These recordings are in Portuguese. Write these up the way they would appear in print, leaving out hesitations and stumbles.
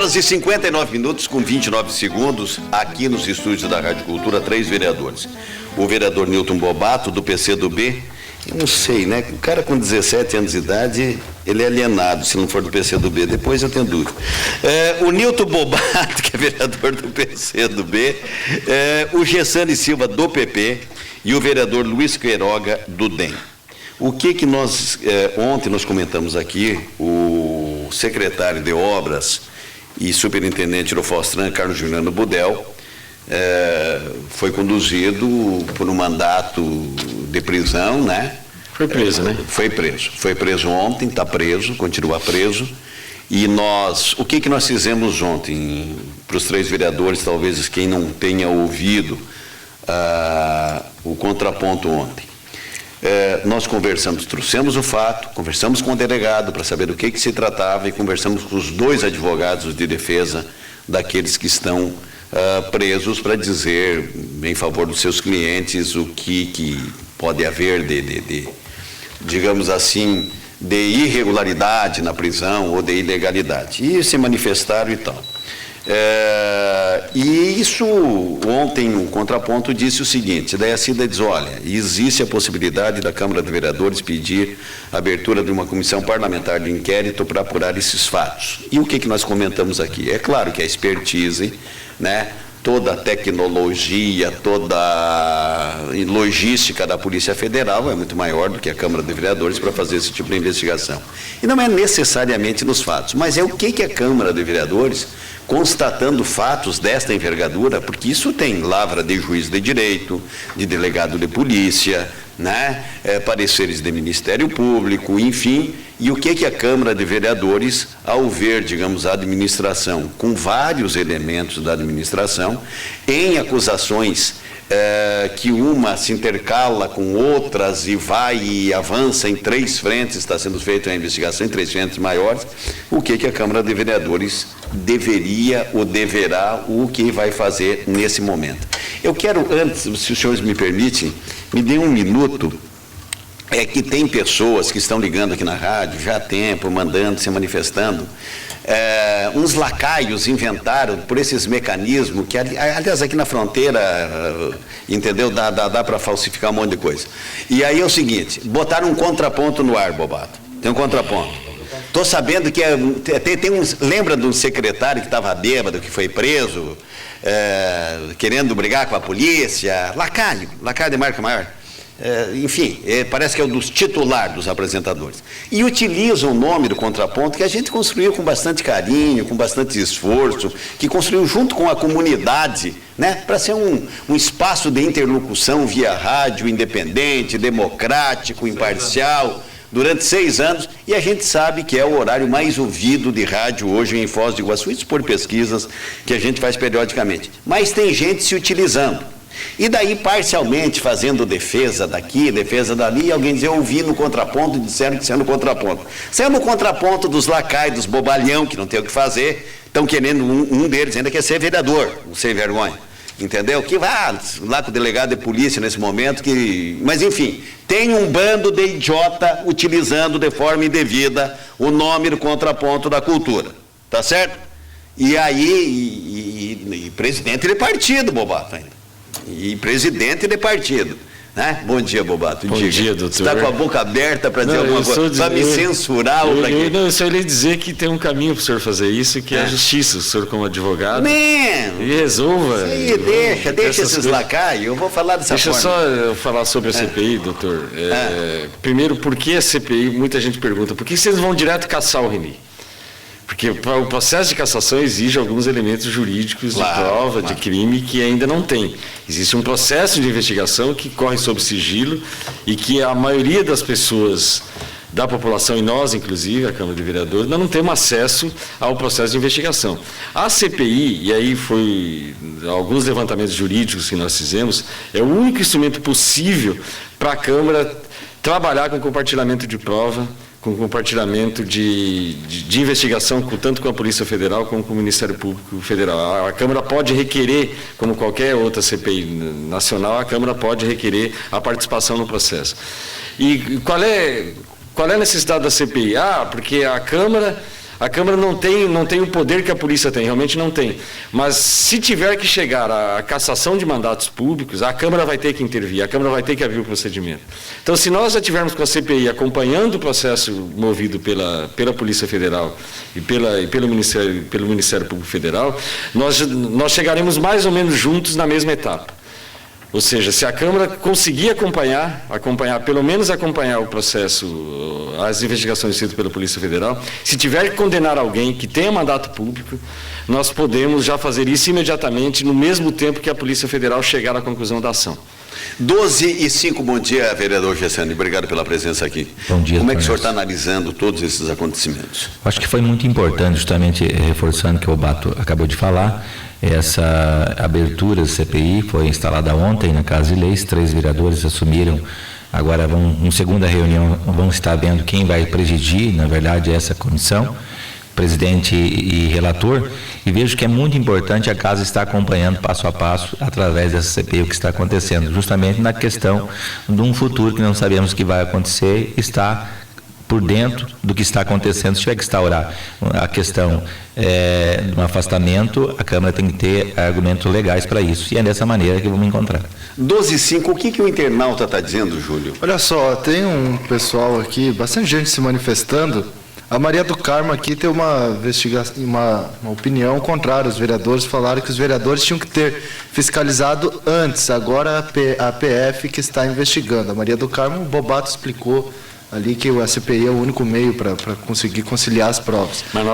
horas e 59 minutos com 29 segundos, aqui nos estúdios da Rádio Cultura, 3 vereadores. O vereador Nilton Bobato, do PCdoB, eu não sei, né? O cara com 17 anos de idade, ele é alienado, se não for do PCdoB, depois eu tenho dúvida. O Nilton Bobato, que é vereador do PCdoB, o Gessane Silva, do PP, e o vereador Luiz Queiroga, do DEM. O que nós, ontem nós comentamos aqui, o secretário de Obras e superintendente do Fostran, Carlos Juliano Budel, foi conduzido por um mandato de prisão, né? Foi preso, né? Foi preso ontem, está preso, continua preso. E o que nós fizemos ontem, para os 3 vereadores, talvez quem não tenha ouvido o contraponto ontem. Nós trouxemos o fato, conversamos com o delegado para saber do que se tratava e conversamos com os 2 advogados de defesa daqueles que estão presos para dizer em favor dos seus clientes o que pode haver digamos assim, de irregularidade na prisão ou de ilegalidade. E se manifestaram e tal. E isso, ontem, o contraponto disse o seguinte, daí a Cida diz, olha, existe a possibilidade da Câmara de Vereadores pedir a abertura de uma comissão parlamentar de inquérito para apurar esses fatos. E o que nós comentamos aqui? É claro que a expertise, né, toda a tecnologia, toda a logística da Polícia Federal é muito maior do que a Câmara de Vereadores para fazer esse tipo de investigação. E não é necessariamente nos fatos, mas é o que a Câmara de Vereadores, constatando fatos desta envergadura, porque isso tem lavra de juiz de direito, de delegado de polícia, né, pareceres de Ministério Público, enfim, e o que a Câmara de Vereadores, ao ver, digamos, a administração, com vários elementos da administração, em acusações que uma se intercala com outras e vai e avança em 3 frentes, está sendo feita uma investigação em 3 frentes maiores, o que a Câmara de Vereadores deveria ou deverá, o que vai fazer nesse momento. Eu quero, antes, se os senhores me permitem, me dê um minuto, que tem pessoas que estão ligando aqui na rádio, já há tempo, mandando, se manifestando, uns lacaios inventaram por esses mecanismos, que aliás aqui na fronteira, entendeu, dá para falsificar um monte de coisa. E aí é o seguinte, botaram um contraponto no ar, Bobato, tem um contraponto. Estou sabendo que lembra de um secretário que estava bêbado, que foi preso, querendo brigar com a polícia, lacaio de marca maior. Enfim, parece que é um dos titulares dos apresentadores. E utiliza o nome do contraponto que a gente construiu com bastante carinho, com bastante esforço, que construiu junto com a comunidade, né, para ser um espaço de interlocução via rádio, independente, democrático, imparcial, durante 6 anos, e a gente sabe que é o horário mais ouvido de rádio hoje em Foz do Iguaçu, isso por pesquisas que a gente faz periodicamente. Mas tem gente se utilizando. E daí, parcialmente, fazendo defesa daqui, defesa dali, e alguém diz, eu ouvi no contraponto, disseram que saiu no contraponto. Saiu no contraponto dos lacaios, dos bobalhão, que não tem o que fazer, estão querendo, um deles ainda quer ser vereador, um sem vergonha. Entendeu? Que vai lá com o delegado de polícia nesse momento, mas enfim, tem um bando de idiota utilizando de forma indevida o nome do contraponto da cultura, tá certo? E aí, presidente de partido, Bobato, ainda. E presidente de partido. Né? Bom dia, Bobato. Bom dia, doutor. Você está com a boca aberta para dizer alguma coisa? Para me censurar ou para quê? Eu só ia dizer que tem um caminho para o senhor fazer isso, que é a justiça, o senhor como advogado. E resolva. Deixa esses lacaios, eu vou falar dessa forma. Deixa só eu falar sobre a CPI, doutor. Primeiro, por que a CPI? Muita gente pergunta, por que vocês vão direto caçar o Reni? Porque o processo de cassação exige alguns elementos jurídicos de prova, de crime, que ainda não tem. Existe um processo de investigação que corre sob sigilo e que a maioria das pessoas da população, e nós, inclusive, a Câmara de Vereadores, não temos acesso ao processo de investigação. A CPI, e aí foi alguns levantamentos jurídicos que nós fizemos, é o único instrumento possível para a Câmara trabalhar com compartilhamento de prova, com compartilhamento de investigação, tanto com a Polícia Federal como com o Ministério Público Federal. A Câmara pode requerer, como qualquer outra CPI nacional, a Câmara pode requerer a participação no processo. E qual é a necessidade da CPI? Porque a Câmara A Câmara não tem o poder que a polícia tem, realmente não tem. Mas se tiver que chegar à cassação de mandatos públicos, a Câmara vai ter que intervir, a Câmara vai ter que abrir o procedimento. Então, se nós já tivermos com a CPI acompanhando o processo movido pela Polícia Federal e pelo Ministério Público Federal, nós chegaremos mais ou menos juntos na mesma etapa. Ou seja, se a Câmara conseguir acompanhar pelo menos acompanhar o processo, as investigações feitas pela Polícia Federal, se tiver que condenar alguém que tenha mandato público, nós podemos já fazer isso imediatamente, no mesmo tempo que a Polícia Federal chegar à conclusão da ação. 12:05, bom dia, vereador Gessani, obrigado pela presença aqui. Bom dia. Como é que o senhor está analisando todos esses acontecimentos? Acho que foi muito importante, justamente reforçando o que o Bato acabou de falar, essa abertura da CPI foi instalada ontem na Casa de Leis, 3 vereadores assumiram, agora em segunda reunião vão estar vendo quem vai presidir, na verdade, essa comissão, presidente e relator, e vejo que é muito importante a Casa estar acompanhando passo a passo, através dessa CPI, o que está acontecendo, justamente na questão de um futuro que não sabemos o que vai acontecer, está por dentro do que está acontecendo. Se tiver que instaurar a questão de um afastamento, a Câmara tem que ter argumentos legais para isso, e é dessa maneira que vamos encontrar. 12:05, o que o internauta está dizendo, Júlio? Olha só, tem um pessoal aqui, bastante gente se manifestando. A Maria do Carmo aqui tem uma opinião contrária. Os vereadores falaram que os vereadores tinham que ter fiscalizado antes, agora a PF que está investigando. A Maria do Carmo, o Bobato explicou ali que a CPI é o único meio para conseguir conciliar as provas. Mas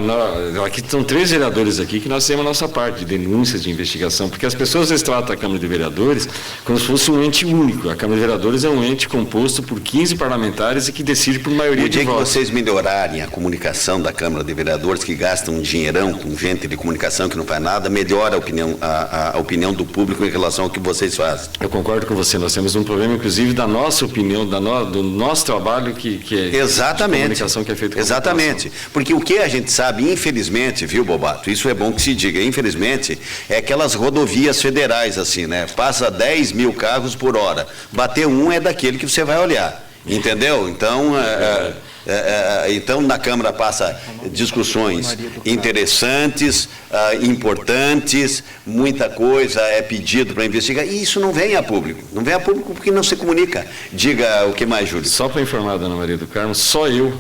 nós, aqui são 3 vereadores aqui que nós temos a nossa parte de denúncias de investigação, porque as pessoas às vezes tratam a Câmara de Vereadores como se fosse um ente único. A Câmara de Vereadores é um ente composto por 15 parlamentares e que decide por maioria de votos. O dia que vocês melhorarem a comunicação da Câmara de Vereadores, que gastam um dinheirão com gente de comunicação que não faz nada, melhora a opinião do público em relação ao que vocês fazem. Eu concordo com você, nós temos um problema, inclusive, da nossa opinião, do nosso trabalho que é exatamente, de comunicação que é feito com exatamente, porque o que a gente sabe, infelizmente, viu, Bobato, isso é bom que se diga, infelizmente, é aquelas rodovias federais, assim, né, passa 10 mil carros por hora, bater um é daquele que você vai olhar, entendeu? Então, então na Câmara passa discussões interessantes, importantes, muita coisa é pedido para investigar, e isso não vem a público, porque não se comunica. Diga o que mais, Júlio. Só para informar a dona Maria do Carmo, só eu,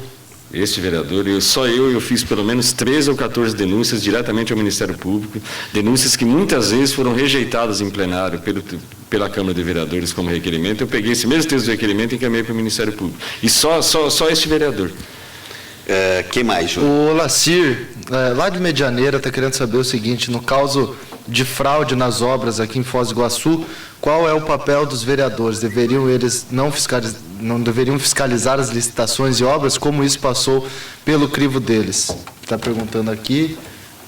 este vereador, eu fiz pelo menos 13 ou 14 denúncias diretamente ao Ministério Público, denúncias que muitas vezes foram rejeitadas em plenário pela Câmara de Vereadores como requerimento. Eu peguei esse mesmo texto de requerimento e encaminhei para o Ministério Público. E só este vereador. Quem mais, Júlio? O Lacir, lá de Medianeira, está querendo saber o seguinte: no caso de fraude nas obras aqui em Foz do Iguaçu, qual é o papel dos vereadores? Deveriam eles não deveriam fiscalizar as licitações e obras, como isso passou pelo crivo deles? Está perguntando aqui.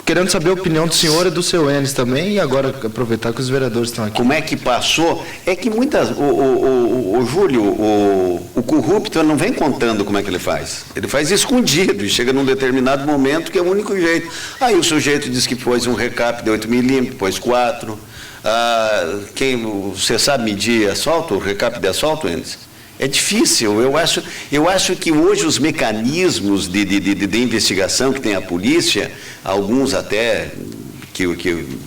Querendo saber a opinião do senhor e do seu Enes também, e agora aproveitar que os vereadores estão aqui. Como é que passou? É que muitas... O Júlio, o corrupto não vem contando como é que ele faz. Ele faz escondido e chega num determinado momento que é o único jeito. Aí o sujeito diz que pôs um recap de 8 milímetros, pôs 4. Você sabe medir asfalto, o recap de asfalto, Enes? É difícil. Eu acho que hoje os mecanismos de investigação que tem a polícia, alguns até que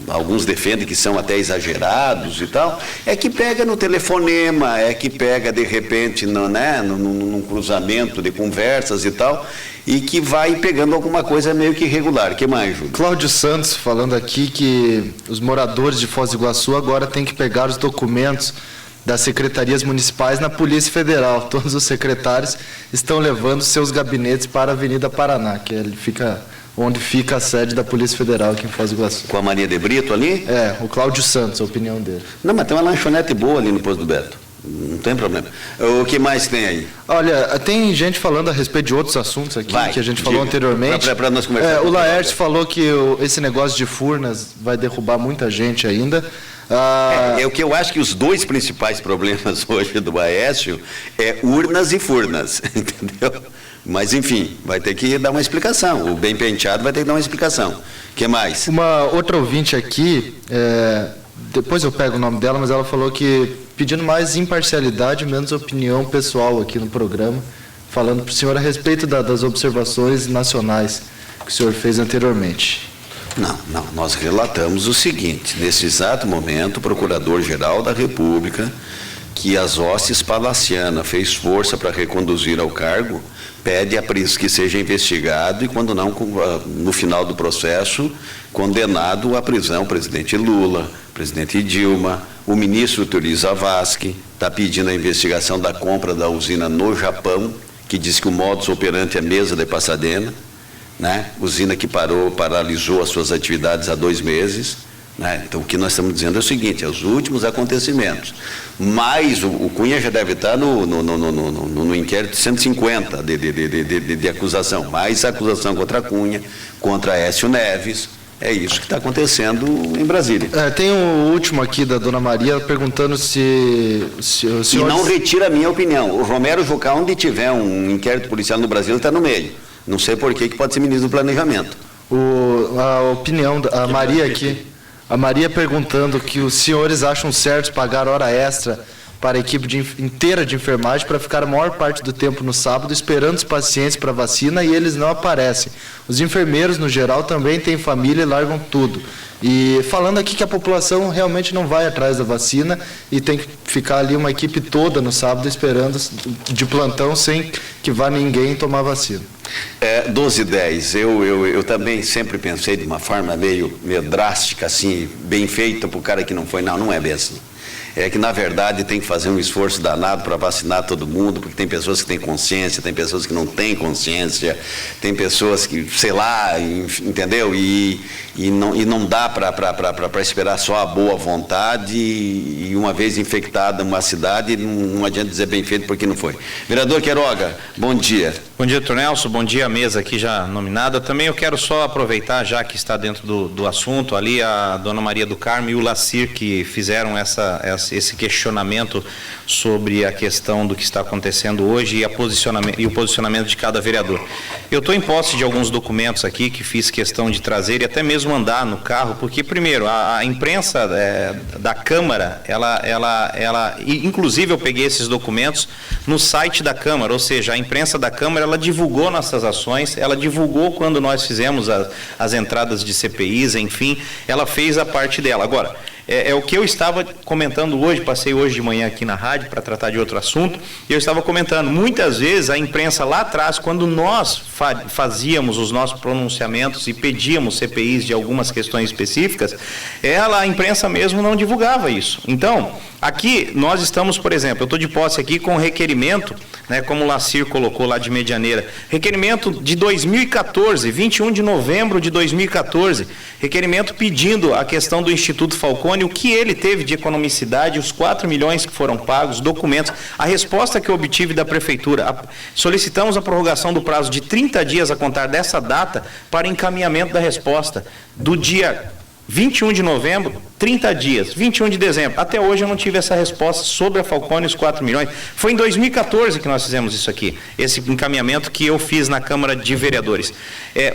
alguns defendem que são até exagerados e tal, é que pega no telefonema, é que pega de repente num cruzamento de conversas e tal, e que vai pegando alguma coisa meio que irregular. O que mais, Júlio? Cláudio Santos falando aqui que os moradores de Foz do Iguaçu agora têm que pegar os documentos das secretarias municipais na Polícia Federal. Todos os secretários estão levando seus gabinetes para a Avenida Paraná, que onde fica a sede da Polícia Federal aqui em Foz do Iguaçu. Com a Maria de Brito ali? O Cláudio Santos, a opinião dele. Não, mas tem uma lanchonete boa ali no Posto do Beto. Não tem problema. O que mais tem aí? Olha, tem gente falando a respeito de outros assuntos aqui, que a gente falou anteriormente. Para nós conversar. O Laércio falou que esse negócio de Furnas vai derrubar muita gente ainda. O que eu acho que os 2 principais problemas hoje do Aécio é urnas e Furnas, entendeu? Mas, enfim, vai ter que dar uma explicação. O bem penteado vai ter que dar uma explicação. O que mais? Uma outra ouvinte aqui, depois eu pego o nome dela, mas ela falou que pedindo mais imparcialidade, menos opinião pessoal aqui no programa, falando para o senhor a respeito das observações nacionais. que o senhor fez anteriormente. Não, nós relatamos o seguinte: nesse exato momento, o Procurador-Geral da República, que as hostes palacianas fez força para reconduzir ao cargo, pede que seja investigado e, quando não, no final do processo, condenado à prisão o presidente Lula, o presidente Dilma, o ministro Túlio Zavascki, está pedindo a investigação da compra da usina no Japão, que diz que o modus operandi é mesa de Pasadena, né? Usina que paralisou as suas atividades há 2 meses. Né? Então, o que nós estamos dizendo é o seguinte: é os últimos acontecimentos. Mas o Cunha já deve estar no inquérito 150 de acusação, mais acusação contra Cunha, contra Aécio Neves. É isso que está acontecendo em Brasília. Tem o último aqui da dona Maria perguntando se o senhor... E não retira a minha opinião. O Romero Jucá, onde tiver um inquérito policial no Brasil, ele está no meio. Não sei por que pode ser ministro do Planejamento. A opinião da Maria aqui... A Maria perguntando que os senhores acham certo pagar hora extra para a equipe inteira de enfermagem para ficar a maior parte do tempo no sábado esperando os pacientes para vacina e eles não aparecem. Os enfermeiros, no geral, também têm família e largam tudo. E falando aqui que a população realmente não vai atrás da vacina e tem que ficar ali uma equipe toda no sábado esperando de plantão sem que vá ninguém tomar vacina. 12:10, eu também sempre pensei de uma forma meio drástica, assim, bem feita para o cara que não foi. Não é bem assim. É que, na verdade, tem que fazer um esforço danado para vacinar todo mundo, porque tem pessoas que têm consciência, tem pessoas que não têm consciência, tem pessoas que, sei lá, entendeu? E não dá para esperar só a boa vontade e uma vez infectada uma cidade, não adianta dizer bem feito porque não foi. Vereador Queiroga, bom dia. Bom dia, doutor Nelson, bom dia à mesa aqui já nominada. Também eu quero só aproveitar, já que está dentro do assunto, ali a dona Maria do Carmo e o Lacir, que fizeram esse questionamento sobre a questão do que está acontecendo hoje e o posicionamento de cada vereador. Eu estou em posse de alguns documentos aqui que fiz questão de trazer e até mesmo andar no carro, porque, primeiro, a imprensa da Câmara, inclusive eu peguei esses documentos no site da Câmara, ou seja, a imprensa da Câmara, ela divulgou nossas ações, ela divulgou quando nós fizemos as entradas de CPIs, enfim, ela fez a parte dela. Agora, é o que eu estava comentando hoje, passei hoje de manhã aqui na rádio para tratar de outro assunto, e eu estava comentando, muitas vezes a imprensa lá atrás, quando nós fazíamos os nossos pronunciamentos e pedíamos CPIs de algumas questões específicas, a imprensa mesmo não divulgava isso. Então, aqui nós estamos, por exemplo, eu estou de posse aqui com requerimento, né, como o Lacir colocou lá de Medianeira, requerimento de 2014, 21 de novembro de 2014, requerimento pedindo a questão do Instituto Falcone, o que ele teve de economicidade, os 4 milhões que foram pagos, documentos, a resposta que eu obtive da Prefeitura, solicitamos a prorrogação do prazo de 30 dias a contar dessa data para encaminhamento da resposta, do dia 21 de novembro, 30 dias, 21 de dezembro. Até hoje eu não tive essa resposta sobre a Falcone e os 4 milhões. Foi em 2014 que nós fizemos isso aqui, esse encaminhamento que eu fiz na Câmara de Vereadores.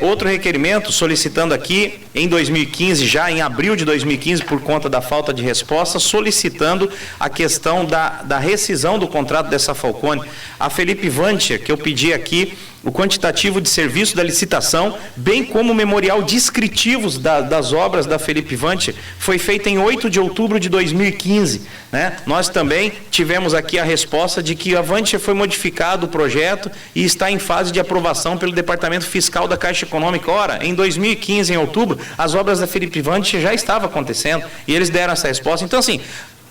Outro requerimento, solicitando aqui, em 2015, já em abril de 2015, por conta da falta de resposta, solicitando a questão da rescisão do contrato dessa Falcone. A Felipe Vancher, que eu pedi aqui, o quantitativo de serviço da licitação, bem como o memorial descritivos das obras da Felipe Vancher, foi feito em 8 de outubro de 2015. Né? Nós também tivemos aqui a resposta de que a Vancher foi modificado o projeto e está em fase de aprovação pelo Departamento Fiscal da Caixa Econômica. Ora, em 2015, em outubro, as obras da Felipe Vancher já estavam acontecendo e eles deram essa resposta. Então, assim,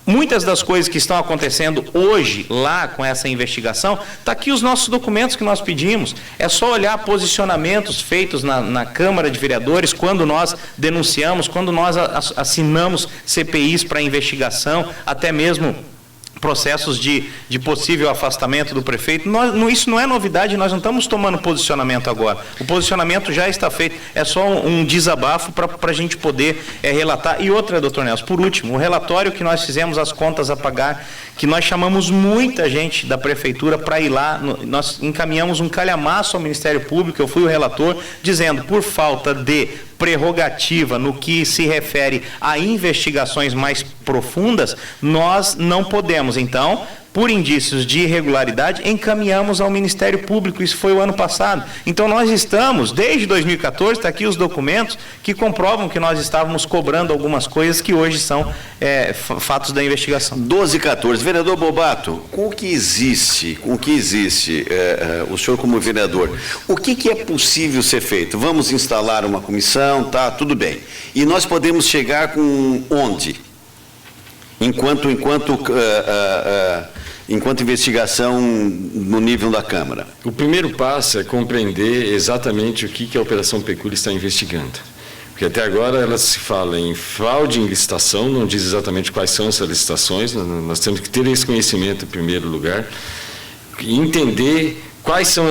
muitas das coisas que estão acontecendo hoje, lá com essa investigação, está aqui os nossos documentos que nós pedimos. É só olhar posicionamentos feitos na Câmara de Vereadores, quando nós denunciamos, quando nós assinamos CPIs para investigação, até mesmo processos de possível afastamento do prefeito. Isso não é novidade, nós não estamos tomando posicionamento agora. O posicionamento já está feito, é só um desabafo para a gente poder relatar. E outra, doutor Nelson, por último, o relatório que nós fizemos, as contas a pagar, que nós chamamos muita gente da prefeitura para ir lá, nós encaminhamos um calhamaço ao Ministério Público, eu fui o relator, dizendo, por falta de prerrogativa no que se refere a investigações mais profundas, nós não podemos. Então, por indícios de irregularidade, encaminhamos ao Ministério Público. Isso foi o ano passado. Então nós estamos, desde 2014, está aqui os documentos que comprovam que nós estávamos cobrando algumas coisas que hoje são fatos da investigação. 12 e 14. Vereador Bobato, com o que existe, o senhor como vereador, o que é possível ser feito? Vamos instalar uma comissão, tá, tudo bem. E nós podemos chegar com onde? Enquanto investigação no nível da Câmara. O primeiro passo é compreender exatamente o que a Operação Pecúlia está investigando. Porque até agora ela se fala em fraude em licitação, não diz exatamente quais são essas licitações, nós temos que ter esse conhecimento em primeiro lugar, e entender quais são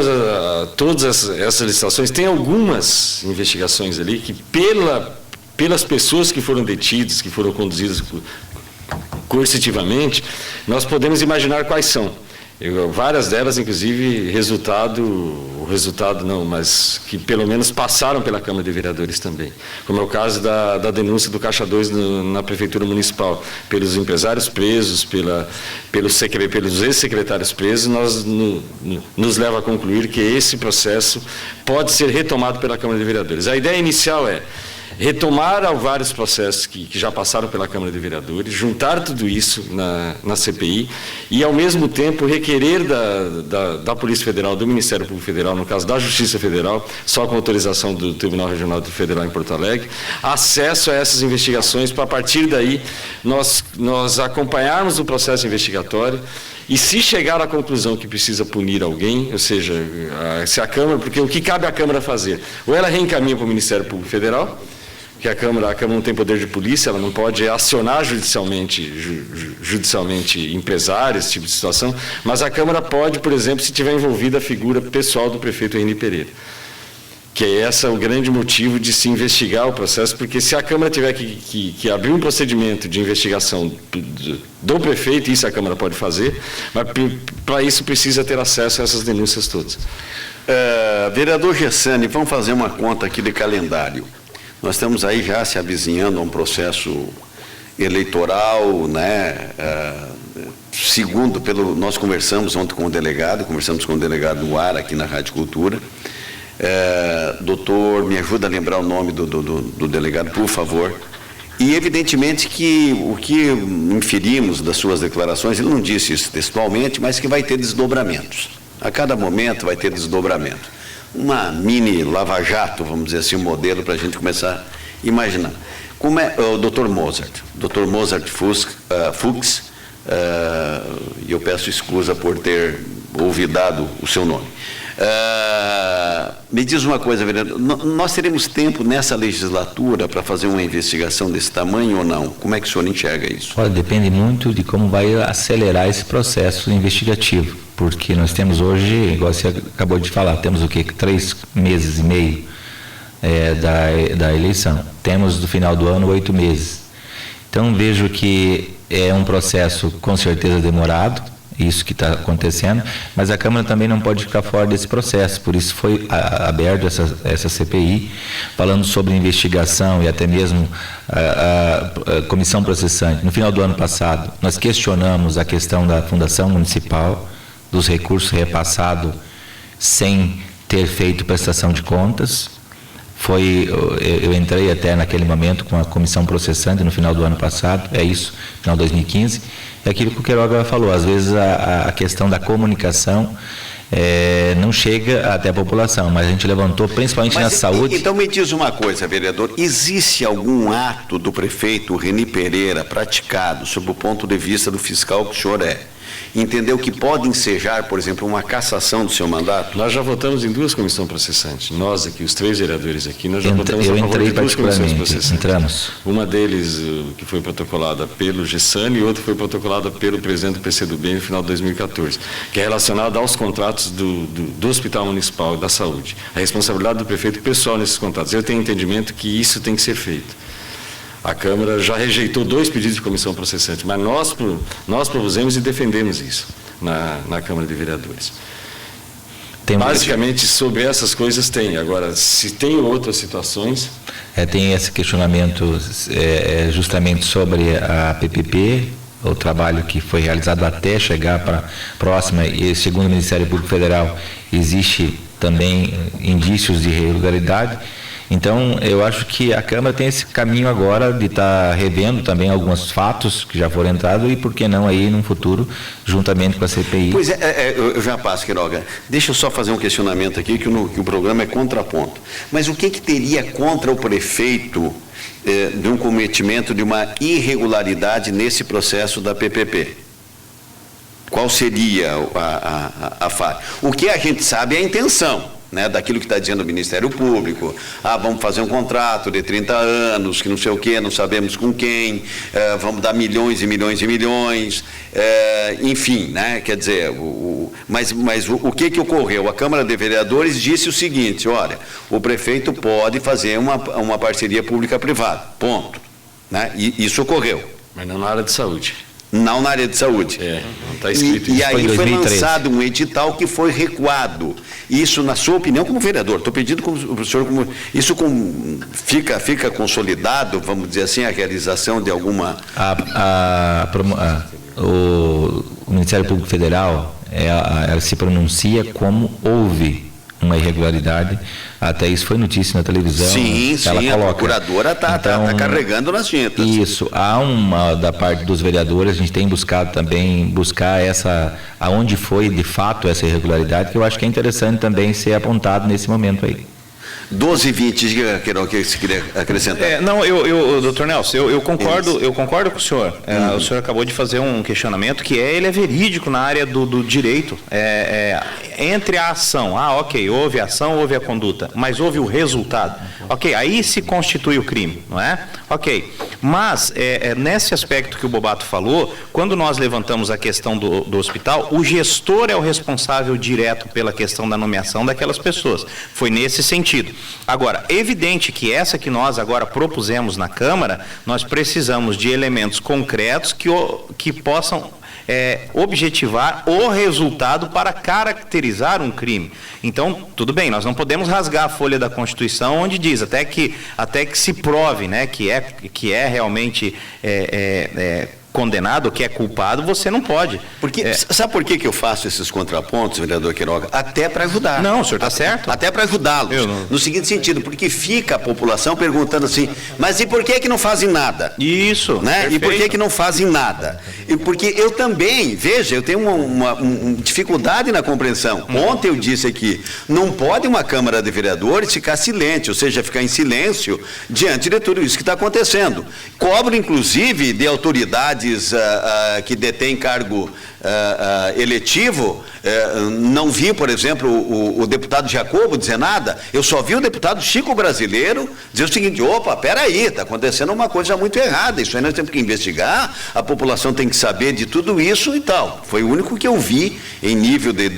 todas essas licitações. Tem algumas investigações ali que pelas pessoas que foram detidas, que foram conduzidas coercitivamente, nós podemos imaginar quais são. Várias delas, inclusive, mas que pelo menos passaram pela Câmara de Vereadores também. Como é o caso da denúncia do Caixa 2 na Prefeitura Municipal, pelos empresários presos, pelos ex-secretários presos, nos leva a concluir que esse processo pode ser retomado pela Câmara de Vereadores. A ideia inicial é retomar vários processos que já passaram pela Câmara de Vereadores, juntar tudo isso na CPI e, ao mesmo tempo, requerer da Polícia Federal, do Ministério Público Federal, no caso da Justiça Federal, só com autorização do Tribunal Regional Federal em Porto Alegre, acesso a essas investigações para, a partir daí, nós acompanharmos o processo investigatório. E se chegar à conclusão que precisa punir alguém, ou seja, se a Câmara, porque o que cabe à Câmara fazer? Ou ela reencaminha para o Ministério Público Federal, que a Câmara não tem poder de polícia, ela não pode acionar judicialmente empresários, esse tipo de situação, mas a Câmara pode, por exemplo, se tiver envolvida a figura pessoal do prefeito Henri Pereira. Que é esse o grande motivo de se investigar o processo, porque se a Câmara tiver que abrir um procedimento de investigação do prefeito, isso a Câmara pode fazer, mas para isso precisa ter acesso a essas denúncias todas. Vereador Gessani, vamos fazer uma conta aqui de calendário. Nós estamos aí já se avizinhando a um processo eleitoral, né? Segundo, nós conversamos ontem com o delegado no ar aqui na Rádio Cultura. Doutor, me ajuda a lembrar o nome do delegado, por favor. E, evidentemente, que o que inferimos das suas declarações, ele não disse isso textualmente, mas que vai ter desdobramentos. A cada momento vai ter desdobramento. Uma mini lava-jato, vamos dizer assim, um modelo para a gente começar a imaginar. Como é o Dr. Mozart Fuchs, e eu peço excusa por ter olvidado o seu nome. Me diz uma coisa, vereador, nós teremos tempo nessa legislatura para fazer uma investigação desse tamanho ou não? Como é que o senhor enxerga isso? Olha, depende muito de como vai acelerar esse processo investigativo, porque nós temos hoje, igual você acabou de falar, temos o quê? 3 meses e meio da eleição. Temos do final do ano 8 meses. Então vejo que é um processo com certeza demorado, isso que está acontecendo, mas a Câmara também não pode ficar fora desse processo, por isso foi aberto essa CPI, falando sobre investigação e até mesmo a comissão processante. No final do ano passado, nós questionamos a questão da Fundação Municipal, dos recursos repassados sem ter feito prestação de contas. Eu entrei até naquele momento com a comissão processante no final do ano passado, final de 2015, é aquilo que o Queiroga falou, às vezes a questão da comunicação não chega até a população, mas a gente levantou principalmente na saúde. Então me diz uma coisa, vereador, existe algum ato do prefeito Henri Pereira praticado sob o ponto de vista do fiscal que o senhor entendeu que pode ensejar, por exemplo, uma cassação do seu mandato? Nós já votamos em 2 comissões processantes. Nós aqui, os 3 vereadores aqui, nós já votamos a favor de 2 comissões processantes. Entramos. Uma deles que foi protocolada pelo Gessani e outra foi protocolada pelo presidente do PCdoB no final de 2014, que é relacionada aos contratos do Hospital Municipal da Saúde. A responsabilidade do prefeito pessoal nesses contratos. Eu tenho entendimento que isso tem que ser feito. A Câmara já rejeitou 2 pedidos de comissão processante, mas nós propusemos e defendemos isso na Câmara de Vereadores. Basicamente, sobre essas coisas tem. Agora, se tem outras situações... Tem esse questionamento justamente sobre a PPP, o trabalho que foi realizado até chegar para a próxima, e segundo o Ministério Público Federal, existe também indícios de irregularidade. Então, eu acho que a Câmara tem esse caminho agora de estar revendo também alguns fatos que já foram entrados e, por que não, aí, no futuro, juntamente com a CPI. Pois eu já passo, Quiroga. Deixa eu só fazer um questionamento aqui, que o programa é contraponto. Mas o que teria contra o prefeito de um cometimento de uma irregularidade nesse processo da PPP? Qual seria a falha? O que a gente sabe é a intenção, né, daquilo que está dizendo o Ministério Público. Vamos fazer um contrato de 30 anos, que não sei o quê, não sabemos com quem, vamos dar milhões e milhões e milhões, enfim, né, quer dizer, mas o que ocorreu? A Câmara de Vereadores disse o seguinte: olha, o prefeito pode fazer uma parceria pública-privada, ponto. Né? E isso ocorreu. Mas não na área de saúde. Não na área de saúde. Não está escrito isso. E aí foi lançado um edital que foi recuado. Isso, na sua opinião, como vereador, estou pedindo para o senhor, isso fica consolidado, vamos dizer assim, a realização de alguma... O Ministério Público Federal ela se pronuncia como houve uma irregularidade, até isso foi notícia na televisão. Sim, ela coloca. A procuradora está carregando nas tintas. Isso, há uma da parte dos vereadores, a gente tem buscado também, aonde foi de fato essa irregularidade, que eu acho que é interessante também ser apontado nesse momento aí. 12h20, que você queria acrescentar. Doutor Nelson, eu concordo com o senhor. O senhor acabou de fazer um questionamento que ele é verídico na área do direito. Entre a ação, ok, houve a ação, houve a conduta, mas houve o resultado. Ok, aí se constitui o crime, não é? Ok, mas nesse aspecto que o Bobato falou, quando nós levantamos a questão do hospital, o gestor é o responsável direto pela questão da nomeação daquelas pessoas. Foi nesse sentido. Agora, evidente que essa que nós agora propusemos na Câmara, nós precisamos de elementos concretos que possam objetivar o resultado para caracterizar um crime. Então, tudo bem, nós não podemos rasgar a folha da Constituição onde diz até que se prove, né, que é realmente condenado, que é culpado, você não pode. Sabe por que eu faço esses contrapontos, vereador Quiroga? Até para ajudar. Não, o senhor está certo. Até para ajudá-los. No seguinte sentido, porque fica a população perguntando assim, mas e por que não fazem nada? Isso, né? E por que não fazem nada? E porque eu também, veja, eu tenho uma dificuldade na compreensão. Ontem eu disse aqui, não pode uma Câmara de Vereadores ficar silente, ou seja, ficar em silêncio diante de tudo isso que está acontecendo. Cobro, inclusive, de autoridades que detém cargo eletivo, não vi, por exemplo, o deputado Jacobo dizer nada, eu só vi o deputado Chico Brasileiro dizer o seguinte: opa, peraí, está acontecendo uma coisa muito errada, isso aí nós temos que investigar, a população tem que saber de tudo isso e tal. Foi o único que eu vi em nível de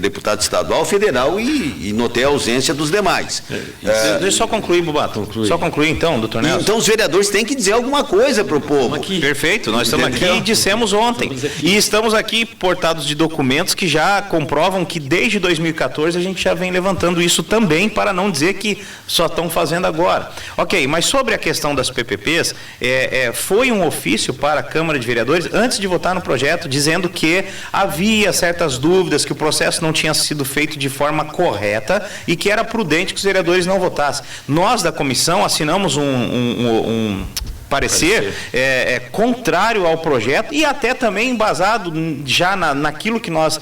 deputado estadual, federal e notei a ausência dos demais. Deixa eu só concluir, Bobato. Só concluir então, doutor Nelson. Então os vereadores têm que dizer alguma coisa para o povo. Perfeito, nós estamos aqui e dissemos ontem. E estamos aqui portados de documentos que já comprovam que desde 2014 a gente já vem levantando isso também, para não dizer que só estão fazendo agora. Ok, mas sobre a questão das PPPs, foi um ofício para a Câmara de Vereadores, antes de votar no projeto, dizendo que havia certas dúvidas, que o processo não tinha sido feito de forma correta e que era prudente que os vereadores não votassem. Nós da comissão assinamos um parecer contrário ao projeto e até também embasado já naquilo que nós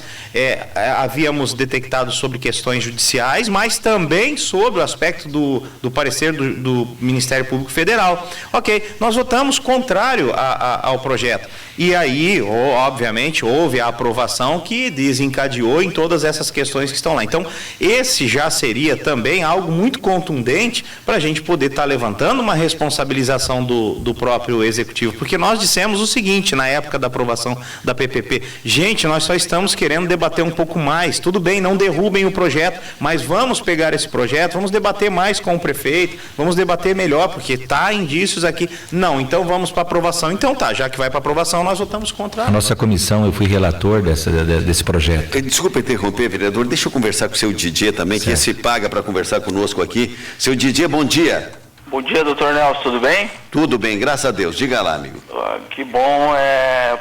havíamos detectado sobre questões judiciais, mas também sobre o aspecto do parecer do Ministério Público Federal. Ok, nós votamos contrário ao projeto. E aí, obviamente, houve a aprovação que desencadeou em todas essas questões que estão lá. Então, esse já seria também algo muito contundente para a gente poder estar levantando uma responsabilização do próprio Executivo. Porque nós dissemos o seguinte, na época da aprovação da PPP, gente, nós só estamos querendo debater um pouco mais. Tudo bem, não derrubem o projeto, mas vamos pegar esse projeto, vamos debater mais com o prefeito, vamos debater melhor, porque está indícios aqui. Não, então vamos para aprovação. Então tá, já que vai para aprovação, nós votamos contra. A nossa comissão, eu fui relator desse projeto. Desculpa interromper, vereador, deixa eu conversar com o seu Didier também, que se paga para conversar conosco aqui. Seu Didier, bom dia. Bom dia, doutor Nelson, tudo bem? Tudo bem, graças a Deus. Diga lá, amigo. Que bom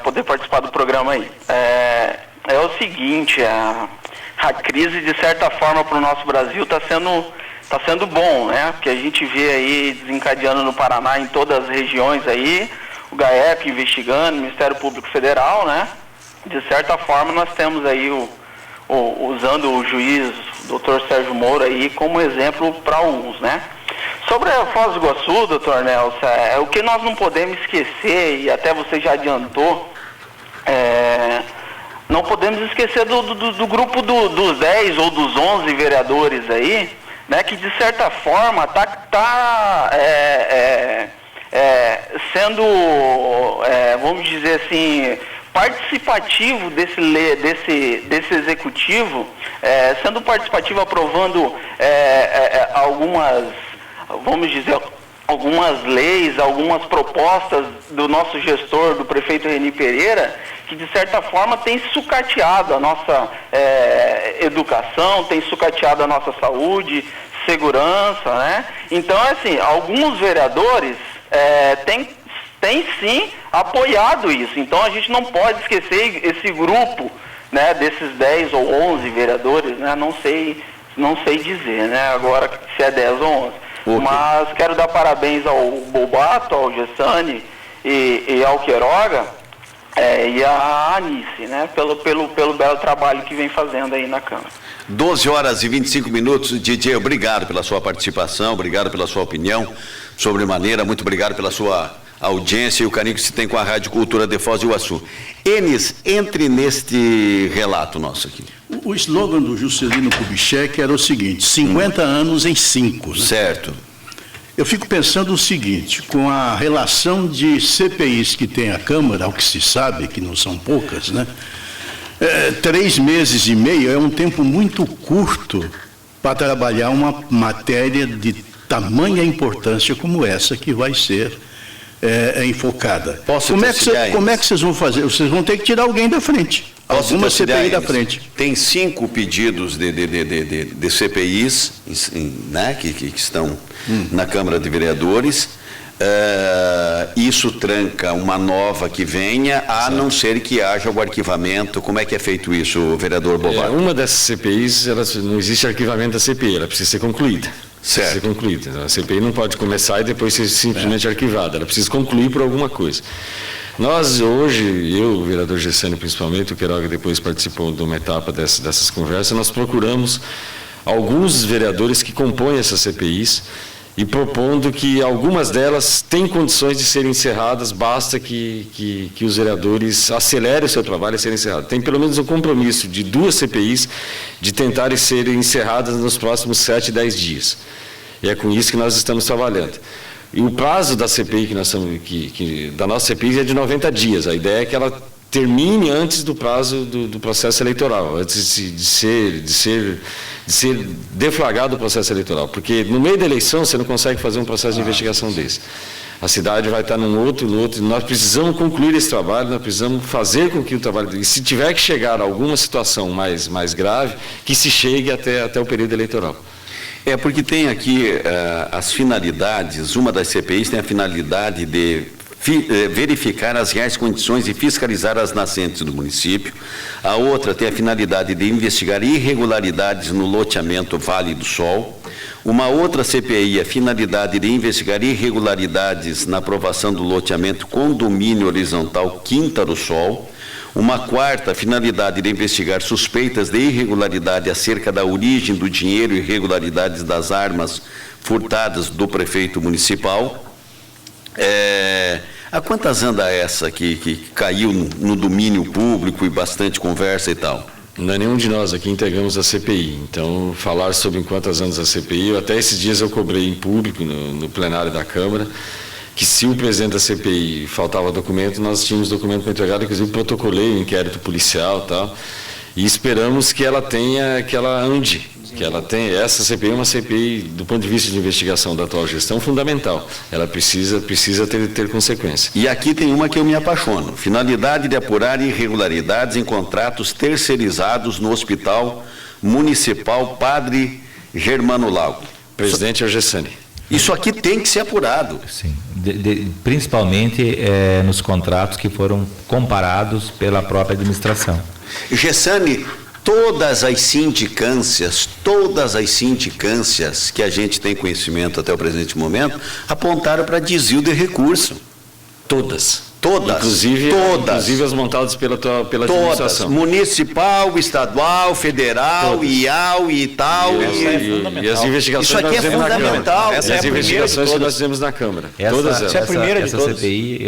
poder participar do programa aí. É o seguinte, a crise, de certa forma, para o nosso Brasil está sendo bom, né? Porque a gente vê aí desencadeando no Paraná, em todas as regiões aí, o GAEP investigando, o Ministério Público Federal, né? De certa forma, nós temos aí, usando o juiz, o doutor Sérgio Moro aí, como exemplo para alguns, né? Sobre a Foz do Iguaçu, doutor Nelson, o que nós não podemos esquecer, e até você já adiantou, não podemos esquecer do grupo dos 10 ou dos 11 vereadores aí, né, que de certa forma tá sendo, vamos dizer assim, participativo desse executivo, sendo participativo, aprovando algumas, vamos dizer, algumas leis, algumas propostas do nosso gestor, do prefeito Reni Pereira, que de certa forma tem sucateado a nossa educação, tem sucateado a nossa saúde, segurança, né? Então, assim, alguns vereadores têm sim apoiado isso. Então, a gente não pode esquecer esse grupo, né, desses 10 ou 11 vereadores, né? Não sei dizer, né, agora se é 10 ou 11. Okay. Mas quero dar parabéns ao Bobato, ao Gessani e ao Queiroga e à Anice, né, pelo belo trabalho que vem fazendo aí na Câmara. 12h25. DJ, obrigado pela sua participação, obrigado pela sua opinião sobremaneira, muito obrigado pela sua audiência e o carinho que se tem com a Rádio Cultura de Foz do Iguaçu. Enes, entre neste relato nosso aqui. O slogan do Juscelino Kubitschek era o seguinte: 50 anos em 5. Né? Certo. Eu fico pensando o seguinte, com a relação de CPIs que tem a Câmara, ao que se sabe, que não são poucas, né? 3 meses e meio é um tempo muito curto para trabalhar uma matéria de tamanha importância como essa que vai ser enfocada. Como é que vocês vão fazer? Vocês vão ter que tirar alguém da frente. Alguma CPI da frente. Tem 5 pedidos de CPIs, né, que estão na Câmara de Vereadores. Isso tranca uma nova que venha, a não ser que haja o arquivamento. Como é que é feito isso, vereador Bobato? Uma dessas CPIs, não existe arquivamento da CPI, ela precisa ser concluída. Certo. Precisa ser concluída. A CPI não pode começar e depois ser simplesmente arquivada, ela precisa concluir por alguma coisa. Nós hoje, o vereador Gessani principalmente, o Queiroga depois participou de uma etapa dessas conversas, nós procuramos alguns vereadores que compõem essas CPIs e propondo que algumas delas têm condições de serem encerradas, basta que os vereadores acelerem o seu trabalho a serem encerrados. Tem pelo menos um compromisso de 2 CPIs de tentarem serem encerradas nos próximos 7, 10 dias. E é com isso que nós estamos trabalhando. E o prazo da CPI da nossa CPI é de 90 dias. A ideia é que ela termine antes do prazo do processo eleitoral, antes de ser deflagrado o processo eleitoral. Porque no meio da eleição você não consegue fazer um processo de investigação desse. A cidade vai estar no outro. Nós precisamos concluir esse trabalho, nós precisamos fazer com que o trabalho... E se tiver que chegar a alguma situação mais grave, que se chegue até o período eleitoral. Porque tem aqui as finalidades, uma das CPIs tem a finalidade de verificar as reais condições e fiscalizar as nascentes do município. A outra tem a finalidade de investigar irregularidades no loteamento Vale do Sol. Uma outra CPI, a finalidade de investigar irregularidades na aprovação do loteamento Condomínio Horizontal Quinta do Sol. Uma quarta, finalidade de investigar suspeitas de irregularidade acerca da origem do dinheiro e irregularidades das armas furtadas do prefeito municipal. A quantas anda essa que caiu no domínio público e bastante conversa e tal? Não é nenhum de nós aqui integramos a CPI, então falar sobre em quantas anos a CPI, até esses dias eu cobrei em público no plenário da Câmara, que se o presidente da CPI faltava documento, nós tínhamos documento para entregar, inclusive protocolei o inquérito policial e tal, e esperamos que ela ande, que ela tenha. Essa CPI é uma CPI, do ponto de vista de investigação da atual gestão, fundamental. Ela precisa ter consequência. E aqui tem uma que eu me apaixono. Finalidade de apurar irregularidades em contratos terceirizados no Hospital Municipal Padre Germano Lago. Presidente é o Gessani. Isso aqui tem que ser apurado. Sim, principalmente nos contratos que foram comparados pela própria administração. Gessane, todas as sindicâncias que a gente tem conhecimento até o presente momento, apontaram para desvio de recurso. Todas. Inclusive as montadas pela administração. Todas. Municipal, estadual, federal, todas. IAL e tal. E as investigações Isso aqui é fundamental. Essa é as investigações que nós fizemos na Câmara. Todas elas. Essa CPI,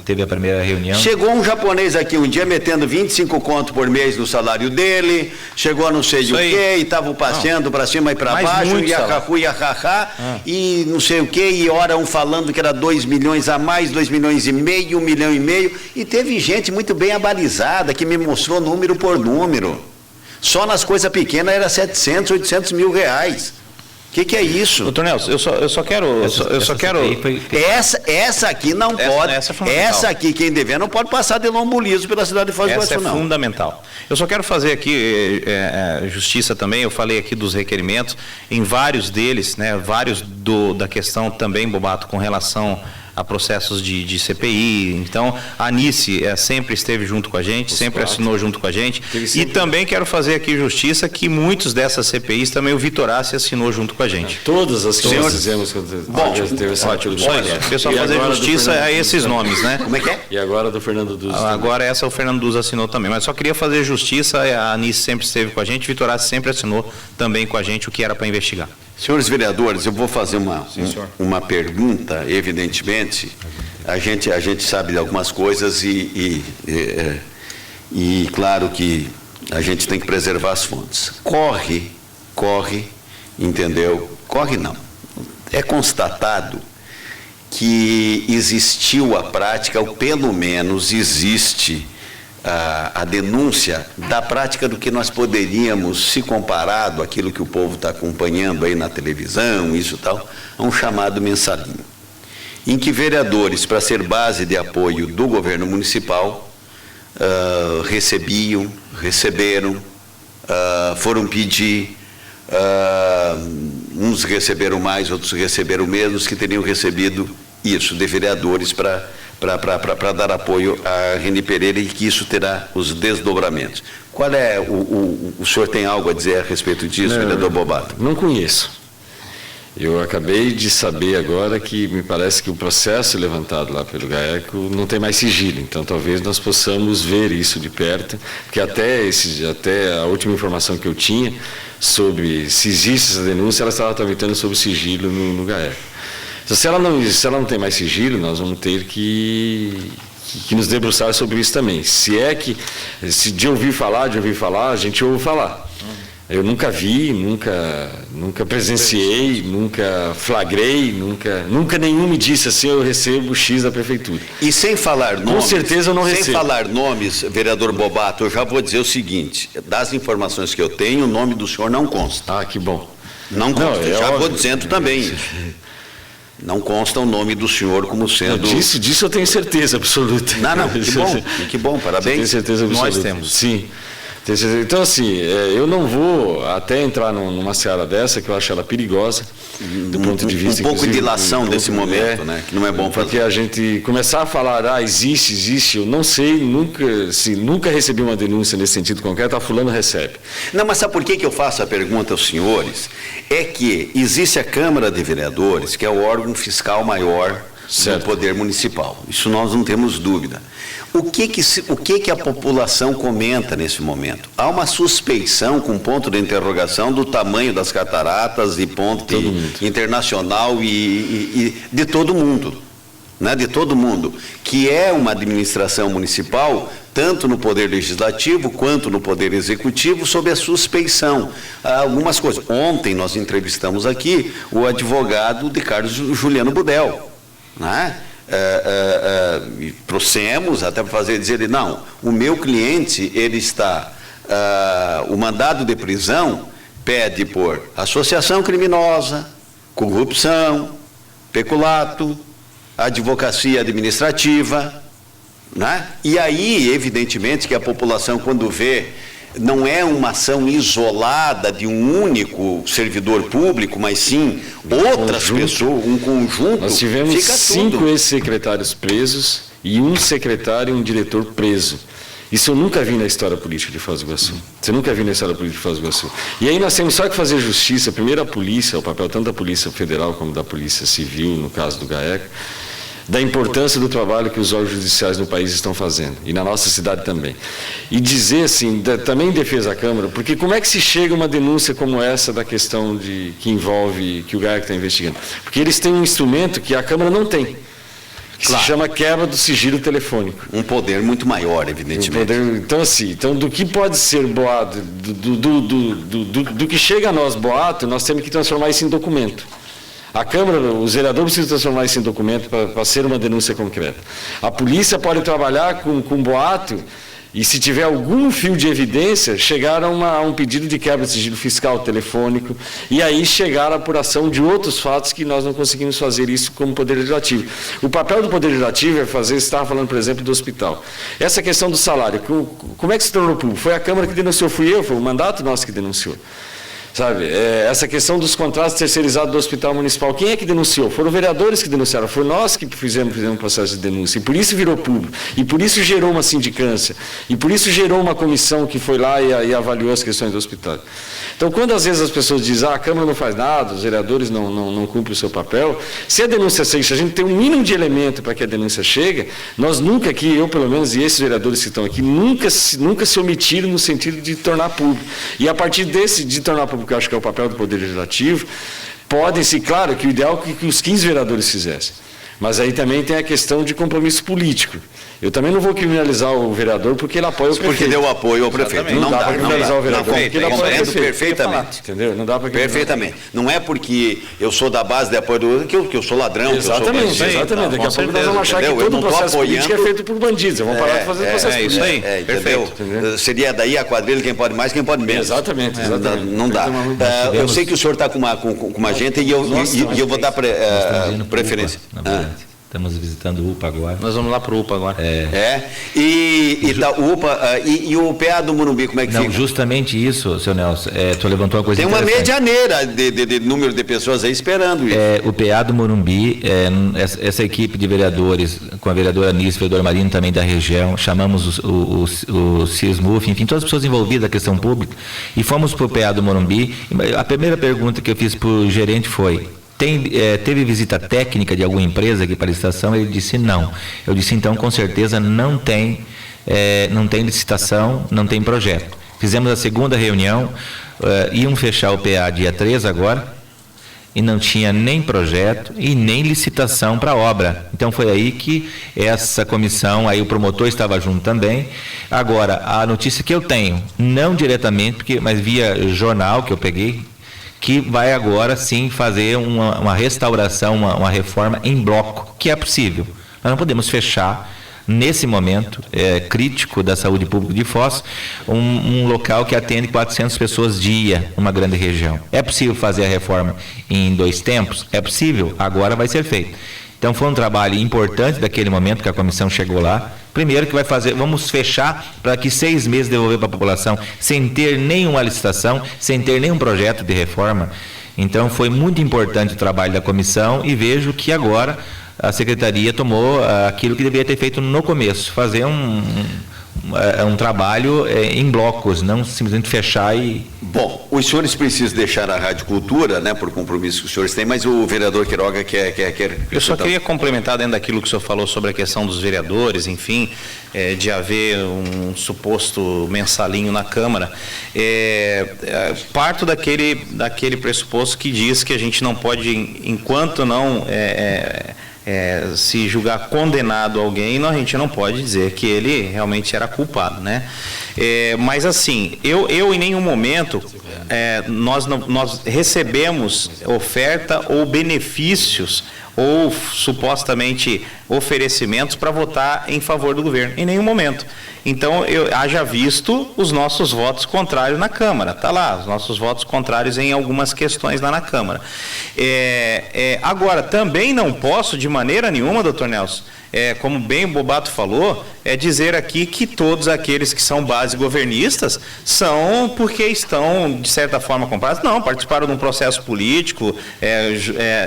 teve a primeira reunião. Chegou um japonês aqui um dia metendo 25 conto por mês no salário dele, chegou a não sei o quê, e estavam passeando para cima e para baixo, e e não sei o quê, e hora um falando que era 2 milhões a mais, 2 milhões e meio, 1,5 milhão, e teve gente muito bem abalizada que me mostrou número por número. Só nas coisas pequenas era 700, 800 mil reais. O que é isso? Doutor Nelson, eu só quero... Essa aqui não pode. Essa aqui, quem dever, não pode passar de lombo liso pela cidade de Foz do Iguaçu, não. Essa é fundamental. Eu só quero fazer aqui justiça também. Eu falei aqui dos requerimentos, em vários deles, né, da questão também, Bobato, com relação a processos de CPI. Então, a Anice sempre esteve junto com a gente, sempre assinou junto com a gente. E também quero fazer aqui justiça que muitos dessas CPIs também o Vitorassi assinou junto com a gente. Todas as que nós fizemos. Bom, olha, o pessoal fazer justiça a esses nomes, né? Como é que é? E agora do Fernando Duz. Agora essa o Fernando Duz assinou também. Mas só queria fazer justiça, a Anice sempre esteve com a gente, o Vitorassi sempre assinou também com a gente o que era para investigar. Senhores vereadores, eu vou fazer uma pergunta, evidentemente. A gente sabe de algumas coisas e claro que a gente tem que preservar as fontes. Corre, entendeu? Corre não. É constatado que existiu a prática, ou pelo menos existe a denúncia da prática do que nós poderíamos, se comparado àquilo que o povo está acompanhando aí na televisão, isso e tal, a um chamado mensalinho, em que vereadores, para ser base de apoio do governo municipal, receberam, foram pedir, uns receberam mais, outros receberam menos, que teriam recebido isso, de vereadores para dar apoio a Reni Pereira, e que isso terá os desdobramentos. Qual é o senhor tem algo a dizer a respeito disso, vereador Bobato? Não conheço. Eu acabei de saber agora que me parece que o processo levantado lá pelo GAECO não tem mais sigilo, então talvez nós possamos ver isso de perto, porque até a última informação que eu tinha sobre se existe essa denúncia, ela estava tramitando sob sigilo no GAECO. Se ela não tem mais sigilo, nós vamos ter que nos debruçar sobre isso também. Se de ouvir falar, a gente ouve falar. Eu nunca vi, nunca presenciei, nunca flagrei, nunca nenhum me disse assim, eu recebo X da prefeitura. E sem falar nomes... Com certeza eu não recebo. Sem falar nomes, vereador Bobato, eu já vou dizer o seguinte, das informações que eu tenho, o nome do senhor não consta. Ah, que bom. Não consta, já vou dizendo também. Não consta o nome do senhor como sendo... Disso eu tenho certeza absoluta. Não, que bom, parabéns. Tenho certeza absoluta. Nós temos. Sim. Então, assim, eu não vou até entrar numa seara dessa, que eu acho ela perigosa, do ponto de vista... Um pouco de ilação desse momento, né? Que não é bom fazer. Porque a gente começar a falar, existe, eu não sei, nunca recebi uma denúncia nesse sentido concreto, fulano recebe. Não, mas sabe por que eu faço a pergunta aos senhores? É que existe a Câmara de Vereadores, que é o órgão fiscal maior do poder municipal. Isso nós não temos dúvida. O que a população comenta nesse momento? Há uma suspeição com ponto de interrogação do tamanho das cataratas e ponte internacional e de todo mundo, né? De todo mundo, que é uma administração municipal, tanto no poder legislativo quanto no poder executivo, sob a suspeição. Algumas coisas. Ontem nós entrevistamos aqui o advogado de Carlos Juliano Budel, né? Trouxemos até para dizer ele, não, o meu cliente, ele está, o mandado de prisão pede por associação criminosa, corrupção, peculato, advocacia administrativa, né? E aí, evidentemente, que a população, quando vê não é uma ação isolada de um único servidor público, mas sim outras pessoas, um conjunto. Nós tivemos fica 5 tudo. ex-secretários presos e um secretário e um diretor preso. Isso eu nunca vi na história política de Foz do Iguaçu. Você nunca viu na história política de Foz do Iguaçu. E aí nós temos só que fazer justiça, primeiro a polícia, o papel tanto da Polícia Federal como da Polícia Civil, no caso do GAECO, da importância do trabalho que os órgãos judiciais no país estão fazendo, e na nossa cidade também. E dizer assim, também em defesa da Câmara, porque como é que se chega a uma denúncia como essa da questão que envolve, que o GAECO está investigando? Porque eles têm um instrumento que a Câmara não tem, que se chama quebra do sigilo telefônico. Um poder muito maior, evidentemente. Então, assim, do que pode ser boato, do que chega a nós boato, nós temos que transformar isso em documento. A Câmara, os vereadores precisam transformar isso em documento para ser uma denúncia concreta. A polícia pode trabalhar com boato e, se tiver algum fio de evidência, chegar a um pedido de quebra de sigilo fiscal telefônico e aí chegar à apuração de outros fatos que nós não conseguimos fazer isso como Poder Legislativo. O papel do Poder Legislativo é fazer, você estava falando, por exemplo, do hospital. Essa questão do salário, como é que se tornou público? Foi a Câmara que denunciou, fui eu, foi o mandato nosso que denunciou. Sabe, essa questão dos contratos terceirizados do Hospital Municipal, quem é que denunciou? Foram vereadores que denunciaram, foi nós que fizemos um processo de denúncia, e por isso virou público, e por isso gerou uma sindicância, e por isso gerou uma comissão que foi lá e avaliou as questões do hospital. Então, quando às vezes as pessoas dizem, a Câmara não faz nada, os vereadores não cumprem o seu papel, se a denúncia chega, se a gente tem um mínimo de elemento para que a denúncia chegue, nós nunca aqui, eu pelo menos, e esses vereadores que estão aqui, nunca se omitiram no sentido de tornar público. E a partir de tornar público, que eu acho que é o papel do Poder Legislativo, podem-se, claro, que o ideal é que os 15 vereadores fizessem. Mas aí também tem a questão de compromisso político. Eu também não vou criminalizar o vereador porque ele apoia o prefeito. Porque deu apoio ao prefeito. Não dá para criminalizar o vereador porque ele apoia o prefeito. Perfeitamente. Entendeu? Não dá para Perfeitamente. Não é porque eu sou da base de apoio do outro que eu sou ladrão. Exatamente, que eu sou exatamente. Daqui a pouco nós vamos achar que todo o processo político é feito por bandidos. Vamos parar de fazer processo político. Isso aí. Entendeu? Seria daí a quadrilha, quem pode mais, quem pode menos. Exatamente. Não dá. Eu sei que o senhor está com uma gente e eu vou dar preferência. Estamos visitando o UPA agora. Nós vamos lá para o UPA agora. E o UPA e o PA do Morumbi, como é que fica? Não, justamente isso, seu Nelson. Tu levantou uma coisa interessante. Tem uma medianeira de número de pessoas aí esperando isso. O PA do Morumbi, essa equipe de vereadores, com a vereadora Anísio, o vereador Marino também da região, chamamos o CISMUF, enfim, todas as pessoas envolvidas na questão pública, e fomos para o PA do Morumbi. A primeira pergunta que eu fiz para o gerente foi: teve visita técnica de alguma empresa aqui para a licitação? Ele disse não. Eu disse, então, com certeza não tem licitação, não tem projeto. Fizemos a segunda reunião, iam fechar o PA dia 3 agora, e não tinha nem projeto e nem licitação para a obra. Então foi aí que essa comissão, aí o promotor estava junto também. Agora, a notícia que eu tenho, não diretamente, mas via jornal que eu peguei, que vai agora sim fazer uma restauração, uma reforma em bloco, que é possível. Nós não podemos fechar, nesse momento crítico da saúde pública de Foz, um local que atende 400 pessoas dia, numa grande região. É possível fazer a reforma em 2 tempos? É possível, agora vai ser feito. Então foi um trabalho importante daquele momento que a comissão chegou lá. Primeiro que vamos fechar para que 6 meses devolver para a população, sem ter nenhuma licitação, sem ter nenhum projeto de reforma. Então foi muito importante o trabalho da comissão e vejo que agora a secretaria tomou aquilo que deveria ter feito no começo, fazer um trabalho em blocos, não simplesmente fechar e... Bom, os senhores precisam deixar a Rádio Cultura, né, por compromisso que os senhores têm, mas o vereador Quiroga quer... Eu só queria complementar dentro daquilo que o senhor falou sobre a questão dos vereadores, enfim, de haver um suposto mensalinho na Câmara. Parto daquele pressuposto que diz que a gente não pode, enquanto não... se julgar condenado alguém, a gente não pode dizer que ele realmente era culpado, né? Mas assim, eu em nenhum momento nós recebemos oferta ou benefícios ou supostamente oferecimentos para votar em favor do governo. Em nenhum momento. Então, haja visto os nossos votos contrários na Câmara. Está lá, os nossos votos contrários em algumas questões lá na Câmara. Agora, também não posso, de maneira nenhuma, doutor Nelson, como bem o Bobato falou, dizer aqui que todos aqueles que são base governistas são porque estão, de certa forma, comprados. Não, participaram de um processo político,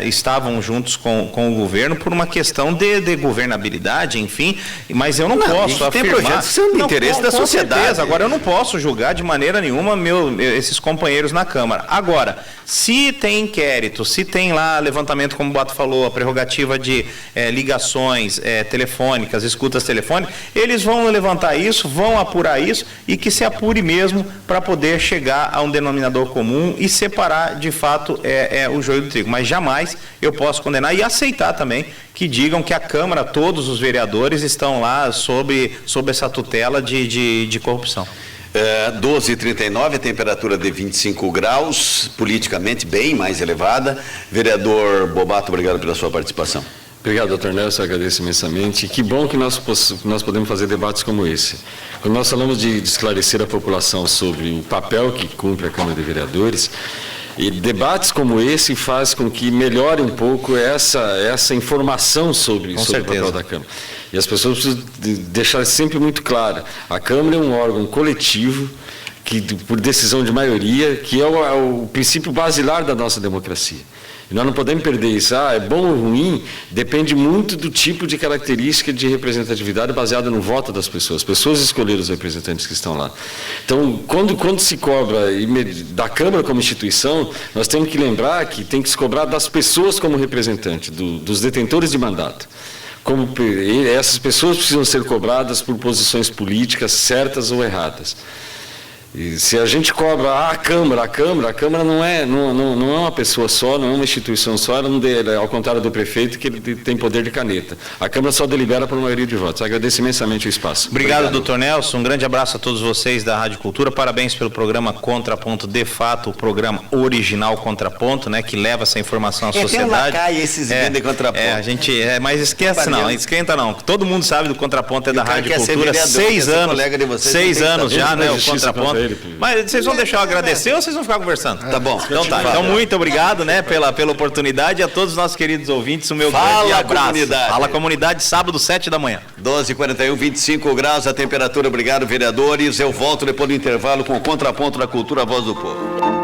estavam juntos com o governo por uma questão de governabilidade, enfim, mas eu não posso afirmar... Tem projetos que são de interesse da sociedade. Certeza. Agora, eu não posso julgar de maneira nenhuma esses companheiros na Câmara. Agora, se tem inquérito, se tem lá levantamento, como o Bobato falou, a prerrogativa de ligações telefônicas, escutas telefônicas, eles vão levantar isso, vão apurar isso e que se apure mesmo para poder chegar a um denominador comum e separar, de fato, o joio do trigo. Mas jamais eu posso condenar e aceitar também que digam que a Câmara, todos os vereadores estão lá sob essa tutela de corrupção. 12h39, temperatura de 25 graus, politicamente bem mais elevada. Vereador Bobato, obrigado pela sua participação. Obrigado, doutor Nelson, agradeço imensamente. Que bom que nós podemos fazer debates como esse. Quando nós falamos de esclarecer a população sobre o papel que cumpre a Câmara de Vereadores, e debates como esse faz com que melhore um pouco essa informação sobre o papel da Câmara. E as pessoas precisam deixar sempre muito claro, a Câmara é um órgão coletivo, que, por decisão de maioria, que é o princípio basilar da nossa democracia. E nós não podemos perder isso. É bom ou ruim, depende muito do tipo de característica de representatividade baseada no voto das pessoas. As pessoas escolheram os representantes que estão lá. Então, quando se cobra da Câmara como instituição, nós temos que lembrar que tem que se cobrar das pessoas como representante, dos detentores de mandato. Essas pessoas precisam ser cobradas por posições políticas certas ou erradas. E se a gente cobra a Câmara não é uma pessoa só, não é uma instituição só, ao contrário do prefeito, que ele tem poder de caneta. A Câmara só delibera por maioria de votos. Agradeço imensamente o espaço. Obrigado, doutor Nelson. Um grande abraço a todos vocês da Rádio Cultura. Parabéns pelo programa Contraponto, de fato, o programa original Contraponto, né, que leva essa informação à sociedade. Tem esses de Contraponto. Mas esquece não, esquenta não. Todo mundo sabe do Contraponto, da Rádio Cultura. 6 anos já, né, o Contraponto. Mas vocês vão deixar eu agradecer ou vocês vão ficar conversando? Tá bom. Então tá. Então muito obrigado, né, pela oportunidade, a todos os nossos queridos ouvintes, o meu grande abraço. Comunidade. Fala comunidade, sábado, 7h. 12h41, 25 graus a temperatura. Obrigado, vereadores. Eu volto depois do intervalo com o Contraponto da Cultura, a Voz do Povo.